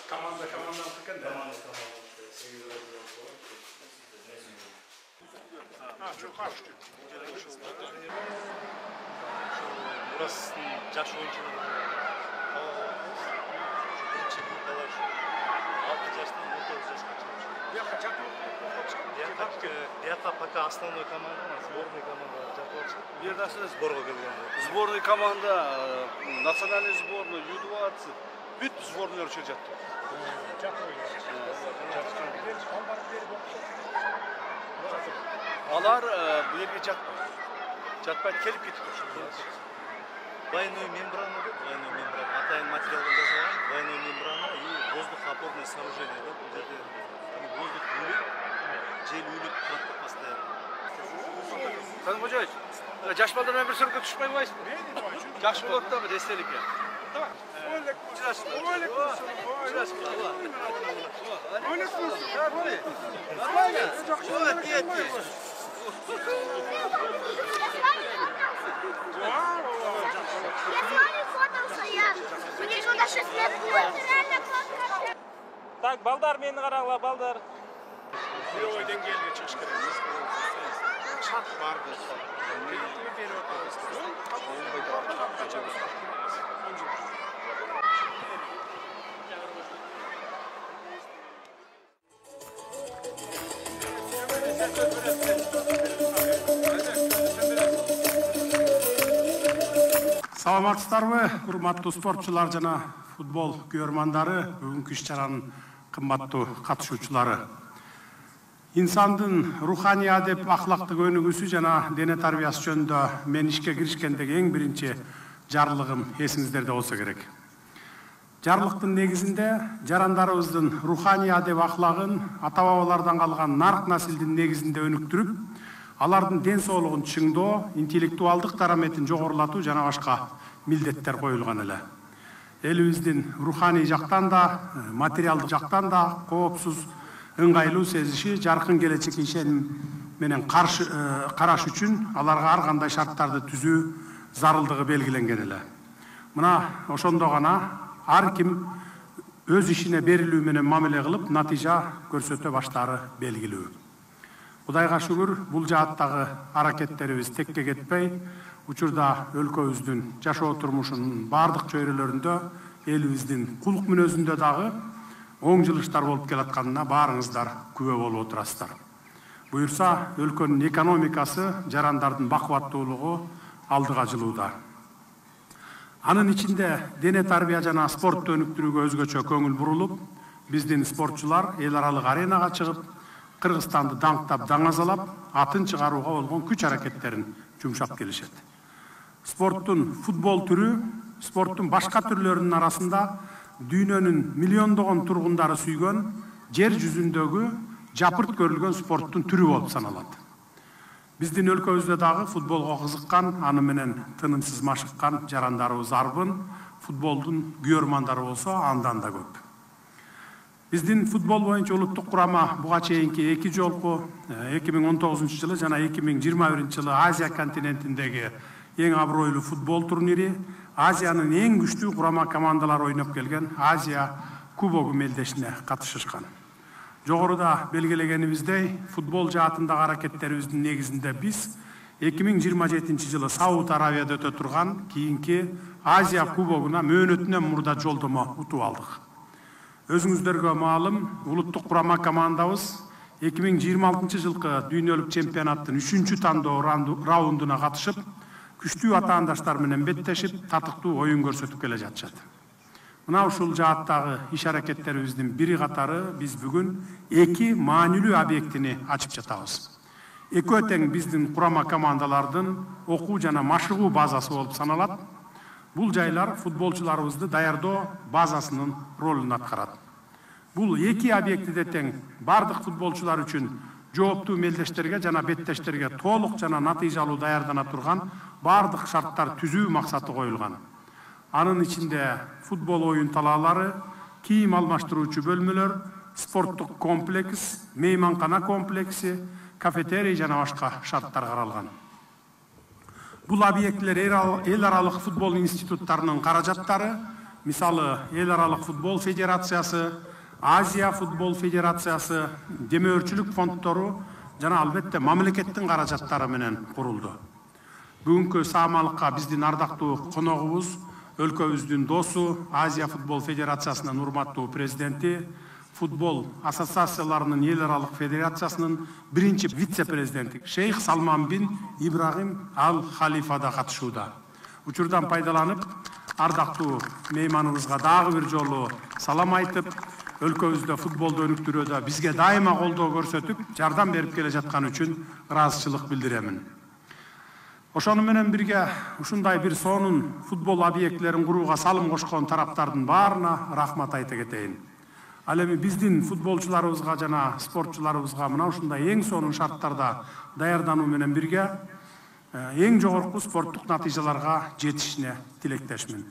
Команда tıkan da. Çok hoş. Burası yaş oyuncuları. Диака пока основной команда, сборная команда Жаковцы. Сборная команда, национальный сборная, Ю-20, бүт сборныйлар чөй жатты. Алар bu yerге жатпайды. Жатпайды, келип кетип турушат. Двойной мембрана, атайын материалдан жасалған, двойной мембрана и воздухоопорное сооружение. Воздух үлек, жел үлек тұрады постоянно. Сан Қожаевич, жаш балдармен бір сөрге түшпей қойсың. Жақсы болады да бір естелікке. Так, балдар мені қараңlar, балдар. Мировой деңгейге шығыш керек. Шарт бар болса. Кредитті беріп Саламатсыздарбы, урматтуу спортчулар жана футбол көрмандары, бүгүнкү иш-чаранын кымбаттуу катышуучулары. Инсандын руханий адеп ахлактык өнүгүүсү жана дене тарбиясы жөнүндө мен ишке киришкендеги эң биринчи жарлыгым эсиңиздерде болсо керек. Жарлыктын негизинде жарандарыбыздын руханий адеп ахлагын ата-бабалардан калган нарк насилдин негизинде өнүктүрүп, алардын ден соолугун чыңдоо, интеллектуалдык дараметин жогорулатуу жана башка милдеттер коюлган эле. Элибиздин руханий жактан да, материалдык жактан да коопсуз, ыңгайлуу сезиши, жаркын келечекке ишеним менен караш үчүн аларга ар кандай шарттарды түзүү зарылдыгы белгиленген эле. Мына ошондо гана ар ким өз ишине берилүү менен мамиле кылып, натыйжа көрсөтө баштаары белгилүү. Кудайга шүгүр, бул жааттагы аракеттерибиз текке кетпей, учурда өлкөбүздүн жашоо турмушунун бардык чөйрөлөрүндө, элибиздин кулук мүнөзүндө дагы оң жылыштар болуп келатканына баарыңыздар күбө болуп отурасыздар. Буюрса, өлкөнүн экономикасы, жарандардын бакубаттуулугу алдыга жылууда. Анын ичинде дене тарбия жана спортту өнүктүрүүгө өзгөчө көңүл бурулуп, биздин спортчулар эл аралык аренага чыгып, Кыргызстанды даңктап, даңазалап, атын чыгарууга болгон күч аракеттерин жумшап келишет. Спорттун футбол түрү, спорттун башка түрлөрүнүн арасында дүйнөнүн миллиондогон тургундары сүйгөн, жер жүзүндөгү жапырт көрүлгөн спорттун түрү болуп саналат. Биздин өлкөбүздө дагы футболго кызыккан, аны менен тынымсыз машыккан жарандарыбыз арбын, футболдун күйөрмандары болсо андан да көп. Биздин футбол боюнча улуттук курама буга чейинки 2 жолку 2019 жана 2021 Азия континентиндеги эң абройлуу футбол турнири, Азиянын эң күчтүү курама командалары ойноп келген Азия кубогу мелдешине катышышкан. Жогоруда белгилегенибиздей, футбол жаатындагы аракеттерибиздин негизинде биз 2027 Сауд Арабияда өтө турган кийинки Азия кубогуна мөөнөтүнөн мурда жолдомо утуп алдык. Өзүңүздөргө маалым, улуттук курама командабыз 2026 жылкы дүйнөлүк чемпионаттын 3-чү тандоо раундуна катышып, күчтүү атаандаштар менен беттешип, татыктуу оюн көрсөтүп келе жатышат. Мына ушул жааттагы иш аракеттерибиздин бири катары биз бүгүн 2 маанилүү объектини ачып жатабыз. Экөө тең биздин курама командалардын окуу жана машыгуу базасы болуп саналат. Бул жайлар футболчуларыбызды даярдоо базасынын ролун аткарат. Бул 2 объектиде тең бардык футболчулар үчүн жооптуу мелдештерге жана беттештерге толук жана натыйжалуу даярдана турган бардык шарттар түзүү максаты коюлган. Анын ичинде футбол оюн талаалары, кийим алмаштыруучу бөлмөлөр, спорттук комплекс, мейманкана комплекси, кафетерий жана башка шарттар каралган. Бул объектилер эл аралык футбол институттарынын каражаттары, мисалы эл аралык футбол федерациясы, Азия футбол федерациясы, демөөрчүлүк фонддору жана албетте мамлекеттин каражаттары менен курулду. Бүгүнкү саамалыкка биздин ардактуу коногубуз, өлкөбүздүн досу, Азия футбол федерациясынын урматтуу президенти, футбол ассоциацияларынын эл аралык федерациясынын биринчи вице-президенти Шейх Салман бин Ибрагим Ал Халифа да катышууда. Учурдан пайдаланып, ардактуу мейманыбызга дагы бир жолу салам айтып, өлкөбүздө футболду өнүктүрүүдө бизге дайыма колдоо көрсөтүп, жардам берип келе жаткан үчүн ыраазычылык билдиремин. Ошону менен бирге ушундай бир сонун футбол объектилерин курууга салым кошкон тараптардын баарына рахмат айта кетейин. Ал эми биздин футболчуларыбызга жана спортчуларыбызга мына ушундай эң сонун шарттарда даярдануу менен бирге эң жогорку спорттук натыйжаларга жетишине тилектешмин.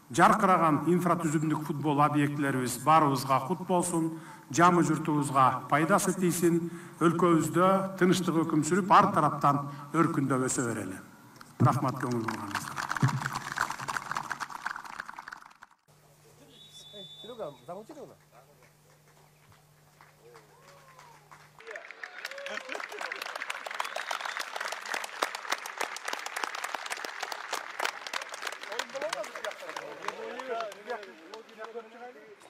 Жаркыраган инфратүзүмдүк футбол объектилерибиз баарыбызга кут болсун, жамы журтубузга пайдасы тийсин, өлкөбүздө тынычтык өкүм сүрүп, ар тараптан өркүндөп өсө берели. Рахмат көңүл бурганыңызга.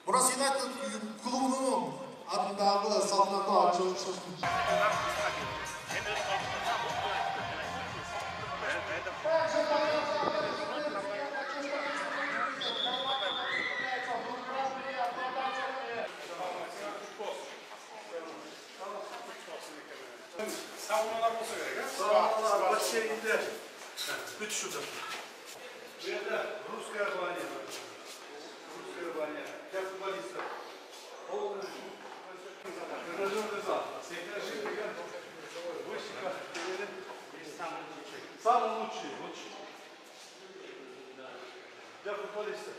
Burası United klubunun adındaki saltanatlı açılışı. Saunalar olsa gerek. Saunalar, baskenler. Üç şurada. Bu yerde Ruskaya banya var. Ruskaya banya. Gel futbolista. Самый лучший. Для футболиста.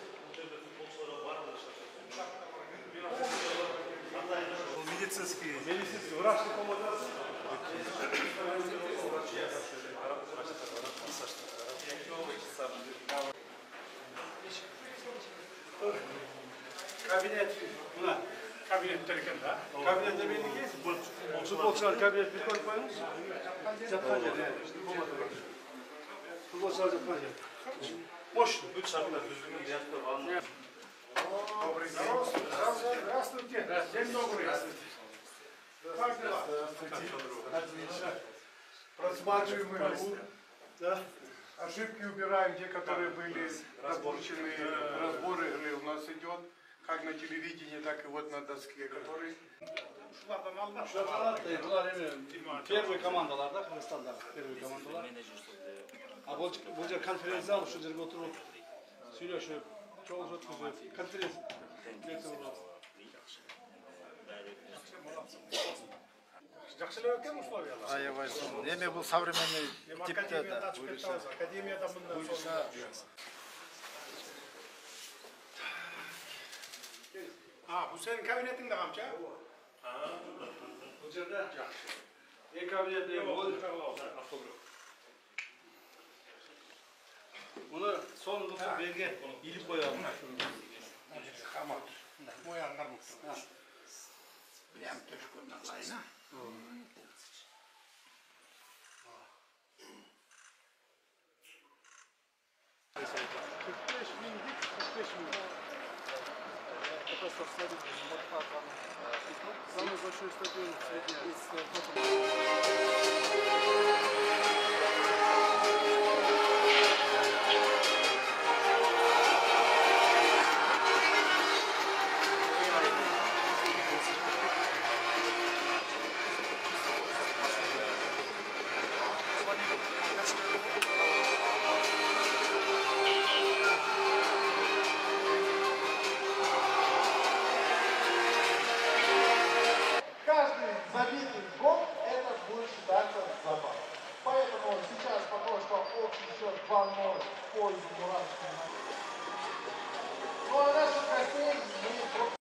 Медицинский. Медицинский. Врачный помощник. Kabinet. Buna. Kabinetler eкен да. Kabinette belli ki futbolcular kabinet bir koyup koymuş. Yatkan yer. Futbolcular yatkan yer. Boş. Üç şartlar düzgün yattı. Здравствуйте. День добрый. Как дела? Отлично. Просматриваем ошибки, убираем те, которые были допущены. Разборы у нас идет, как на телевидении, так и вот на доске, который... Bunlar первый команdalarda, Kırgızistan'da первый komandalar. Bu konferansı alıp şu yerine oturup söyleşip, çok zor kızıyor. Konferans. Жақсылау екен условиялар. Аябайсың. Эми бул современный типте да. Академияда мындай bu senin kabinetinde kamça? Bu yerде en kabinette Bunu sonunda belge ilip koyalım. Tamam. Moyanlar mısın? Прям тышканdan кайна. 45 минут, 45 минут. Это совсем самый большой стадион забитый гол, это будет считаться забавой. Поэтому сейчас пока что общий счет 2-0 в пользу Муранского.